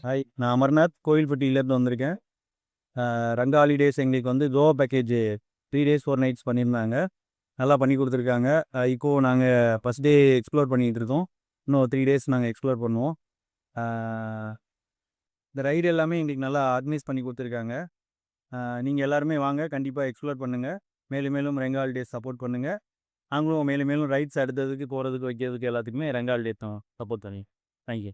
Hi, நான் அமர்நாத் கோவில்பட்டியிலேருந்து வந்திருக்கேன். Ranga holidays எங்களுக்கு வந்து கோவா பேக்கேஜ் 3 டேஸ் 4 நைட்ஸ் பண்ணியிருந்தாங்க. நல்லா பண்ணி கொடுத்துருக்காங்க. இப்போது நாங்கள் ஃபஸ்ட் டே எக்ஸ்ப்ளோர் பண்ணிகிட்டு இருக்கோம். இன்னும் 3 டேஸ் நாங்கள் எக்ஸ்ப்ளோர் பண்ணுவோம். இந்த ரைடு எல்லாமே எங்களுக்கு நல்லா ஆர்கனைஸ் பண்ணி கொடுத்துருக்காங்க. நீங்கள் எல்லாருமே வாங்க, கண்டிப்பாக எக்ஸ்ப்ளோர் பண்ணுங்கள். மேலும் மேலும் ரங்கா ஹாலிடேஸ் சப்போர்ட் பண்ணுங்கள். நாங்களும் மேலும் மேலும் ரைட்ஸ் அடுத்ததுக்கு போகிறதுக்கு வைக்கிறதுக்கு எல்லாத்துக்குமே ரங்கா ஹாலிடேஸ் தான் சப்போர்ட் பண்ணுங்க. தேங்க்யூ.